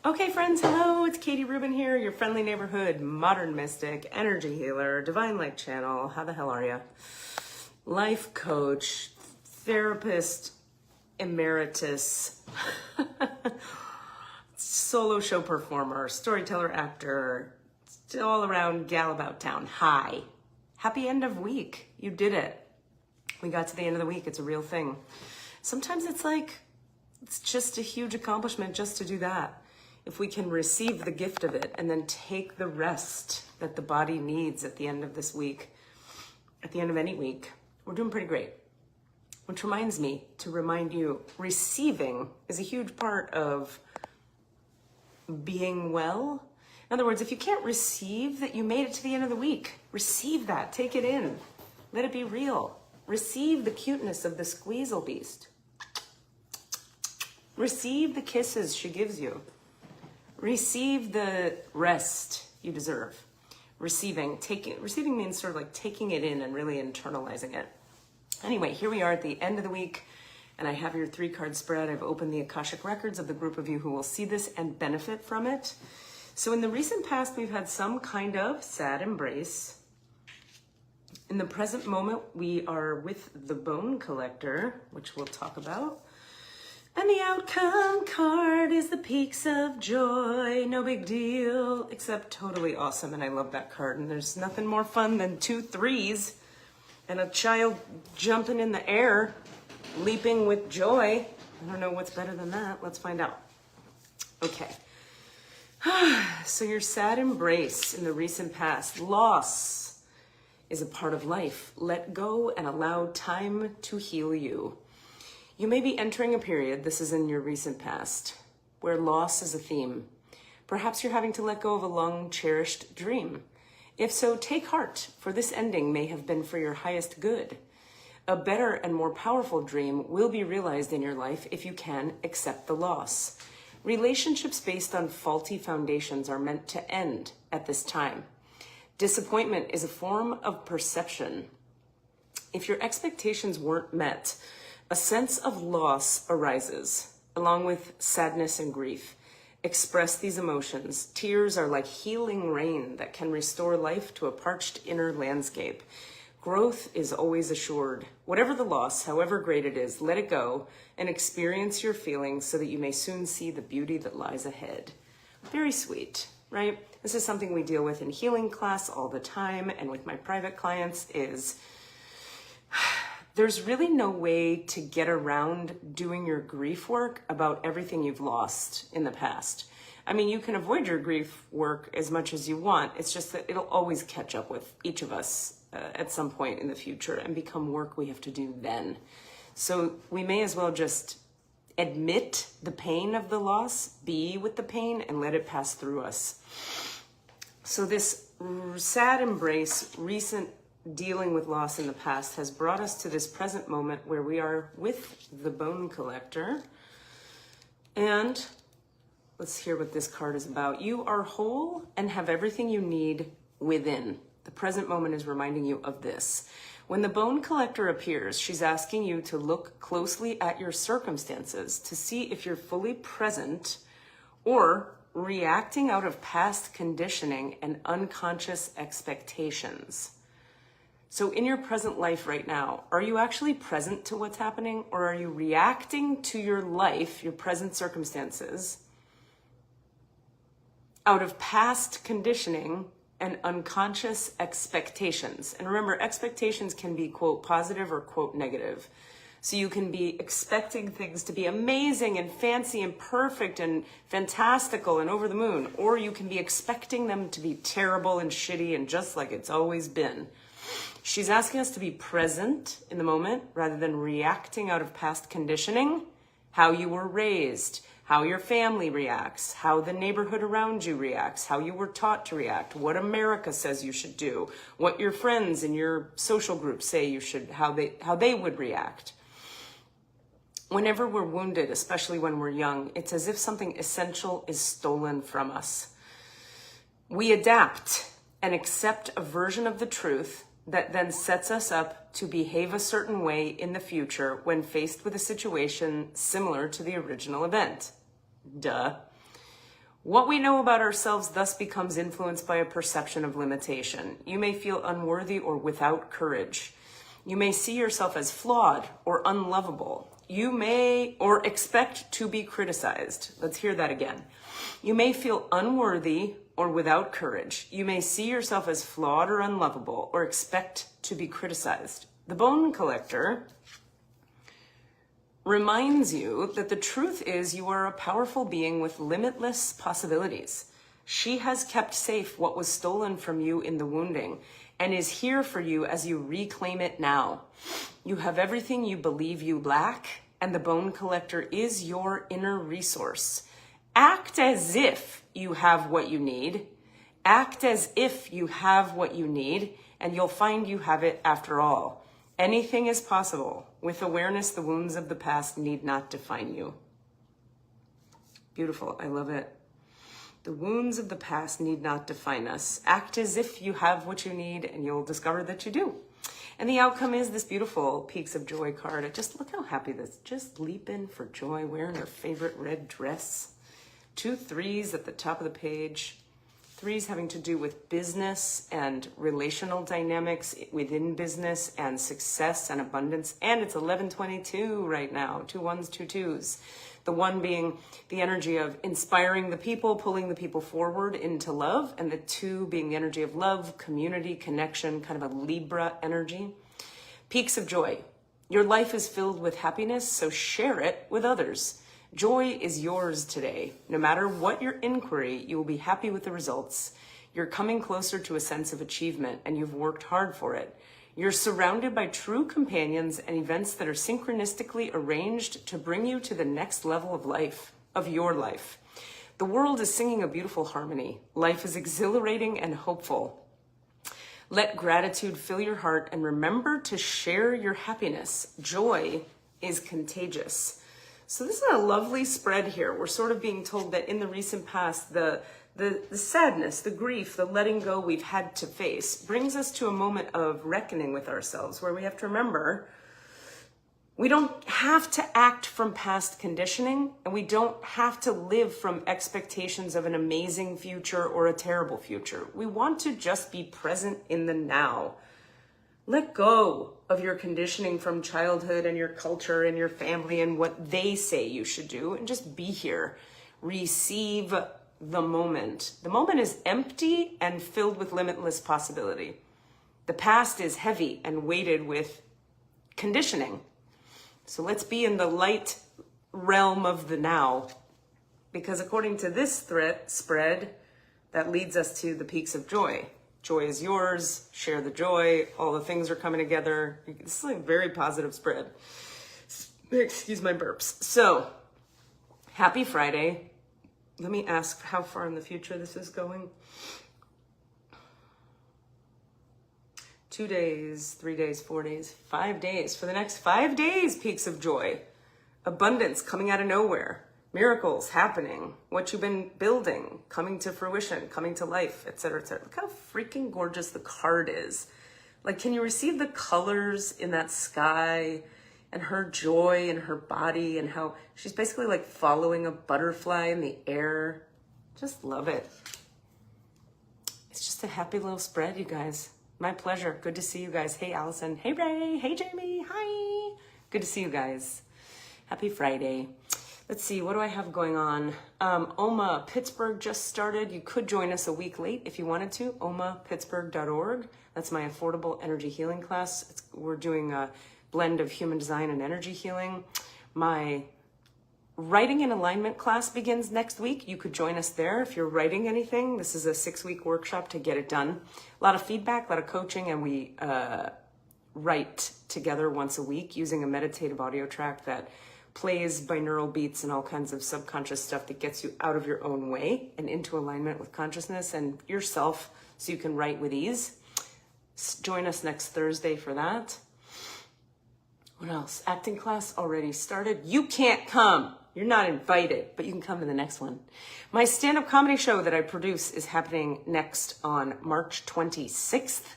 Okay, friends, hello, it's Katie Rubin here, your friendly neighborhood modern mystic, energy healer, divine light channel. How the hell are you? Life coach, therapist, emeritus, solo show performer, storyteller, actor, all around gal about town. Hi. Happy end of week. You did it. We got to the end of the week. It's a real thing. Sometimes it's just a huge accomplishment just to do that. If we can receive the gift of it and then take the rest that the body needs at the end of this week, at the end of any week, we're doing pretty great. Which reminds me to remind you, receiving is a huge part of being well. In other words, if you can't receive that you made it to the end of the week, receive that, take it in, let it be real. Receive the cuteness of the squeezle beast. Receive the kisses she gives you. Receive the rest you deserve. Receiving means sort of like taking it in and really internalizing it. Anyway, here we are at the end of the week, and I have your 3-card spread. I've opened the Akashic records of the group of you who will see this and benefit from it. So in the recent past, we've had some kind of sad embrace. In the present moment, we are with the Bone Collector, which we'll talk about. And the outcome card is the peaks of joy. No big deal, except totally awesome. And I love that card. And there's nothing more fun than 2 3s and a child jumping in the air, leaping with joy. I don't know what's better than that. Let's find out. Okay. So your sad embrace in the recent past. Loss is a part of life. Let go and allow time to heal you. You may be entering a period, this is in your recent past, where loss is a theme. Perhaps you're having to let go of a long-cherished dream. If so, take heart, for this ending may have been for your highest good. A better and more powerful dream will be realized in your life if you can accept the loss. Relationships based on faulty foundations are meant to end at this time. Disappointment is a form of perception. If your expectations weren't met, a sense of loss arises, along with sadness and grief. Express these emotions. Tears are like healing rain that can restore life to a parched inner landscape. Growth is always assured. Whatever the loss, however great it is, let it go and experience your feelings so that you may soon see the beauty that lies ahead. Very sweet, right? This is something we deal with in healing class all the time and with my private clients is there's really no way to get around doing your grief work about everything you've lost in the past. I mean, you can avoid your grief work as much as you want. It's just that it'll always catch up with each of us at some point in the future and become work we have to do then. So we may as well just admit the pain of the loss, be with the pain, and let it pass through us. So this sad embrace, recent dealing with loss in the past has brought us to this present moment where we are with the Bone Collector. And let's hear what this card is about. You are whole and have everything you need within. The present moment is reminding you of this. When the Bone Collector appears, she's asking you to look closely at your circumstances to see if you're fully present or reacting out of past conditioning and unconscious expectations. So in your present life right now, are you actually present to what's happening, or are you reacting to your life, your present circumstances, out of past conditioning and unconscious expectations? And remember, expectations can be, quote, positive or, quote, negative. So you can be expecting things to be amazing and fancy and perfect and fantastical and over the moon, or you can be expecting them to be terrible and shitty and just like it's always been. She's asking us to be present in the moment rather than reacting out of past conditioning, how you were raised, how your family reacts, how the neighborhood around you reacts, how you were taught to react, what America says you should do, what your friends in your social group say you should, how they would react. Whenever we're wounded, especially when we're young, it's as if something essential is stolen from us. We adapt and accept a version of the truth that then sets us up to behave a certain way in the future when faced with a situation similar to the original event. Duh. What we know about ourselves thus becomes influenced by a perception of limitation. You may feel unworthy or without courage. You may see yourself as flawed or unlovable. You may or expect to be criticized. Let's hear that again. You may feel unworthy or without courage. You may see yourself as flawed or unlovable or expect to be criticized. The Bone Collector reminds you that the truth is you are a powerful being with limitless possibilities. She has kept safe what was stolen from you in the wounding and is here for you as you reclaim it now. You have everything you believe you lack, and the Bone Collector is your inner resource. Act as if you have what you need. Act as if you have what you need, and you'll find you have it after all. Anything is possible. With awareness, the wounds of the past need not define you. Beautiful. I love it. The wounds of the past need not define us. Act as if you have what you need, and you'll discover that you do. And the outcome is this beautiful Peaks of Joy card. Just look how happy this, just leaping for joy, wearing her favorite red dress. 2 3s at the top of the page. 3s having to do with business and relational dynamics within business and success and abundance. And it's 11:22 right now. 2 1s, 2 2s. The 1 being the energy of inspiring the people, pulling the people forward into love. And the 2 being the energy of love, community, connection, kind of a Libra energy. Peaks of Joy. Your life is filled with happiness, so share it with others. Joy is yours today. No matter what your inquiry, you will be happy with the results. You're coming closer to a sense of achievement, and you've worked hard for it. You're surrounded by true companions and events that are synchronistically arranged to bring you to the next level of life, of your life. The world is singing a beautiful harmony. Life is exhilarating and hopeful. Let gratitude fill your heart and remember to share your happiness. Joy is contagious. So this is a lovely spread here. We're sort of being told that in the recent past, the sadness, the grief, the letting go we've had to face brings us to a moment of reckoning with ourselves where we have to remember we don't have to act from past conditioning, and we don't have to live from expectations of an amazing future or a terrible future. We want to just be present in the now. Let go of your conditioning from childhood and your culture and your family and what they say you should do, and just be here. Receive the moment. The moment is empty and filled with limitless possibility. The past is heavy and weighted with conditioning. So let's be in the light realm of the now, because according to this spread, that leads us to the Peaks of Joy. Joy is yours. Share the joy. All the things are coming together. This is a very positive spread. Excuse my burps. So, happy Friday. Let me ask how far in the future this is going. 2 days, 3 days, 4 days, 5 days. For the next 5 days, Peaks of Joy. Abundance coming out of nowhere. Miracles happening, what you've been building, coming to fruition, coming to life, etc., etc. Look how freaking gorgeous the card is. Like, can you receive the colors in that sky and her joy in her body and how she's basically like following a butterfly in the air? Just love it. It's just a happy little spread, you guys. My pleasure. Good to see you guys. Hey, Allison. Hey, Ray. Hey, Jamie. Hi. Good to see you guys. Happy Friday. Let's see, what do I have going on? OMA Pittsburgh just started. You could join us a week late if you wanted to. omapittsburgh.org. That's my affordable energy healing class. We're doing a blend of human design and energy healing. My writing in alignment class begins next week. You could join us there if you're writing anything. This is a 6-week workshop to get it done. A lot of feedback, a lot of coaching, and we write together once a week using a meditative audio track that plays binaural beats and all kinds of subconscious stuff that gets you out of your own way and into alignment with consciousness and yourself so you can write with ease. Join us next Thursday for that. What else? Acting class already started. You can't come. You're not invited, but you can come to the next one. My stand-up comedy show that I produce is happening next on March 26th.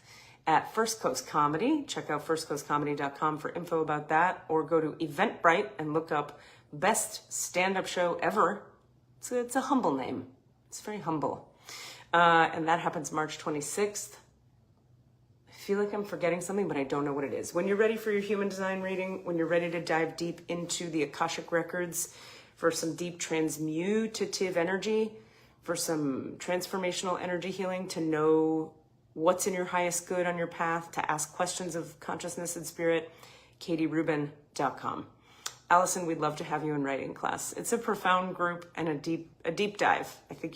At First Coast Comedy. Check out firstcoastcomedy.com for info about that, or go to Eventbrite and look up Best Stand-Up Show Ever. It's a humble name. It's very humble. And that happens March 26th. I feel like I'm forgetting something, but I don't know what it is. When you're ready for your human design reading, when you're ready to dive deep into the Akashic Records for some deep transmutative energy, for some transformational energy healing, to know what's in your highest good on your path, to ask questions of consciousness and spirit, KatieRubin.com. Allison, we'd love to have you in writing class. It's a profound group and a deep dive. I think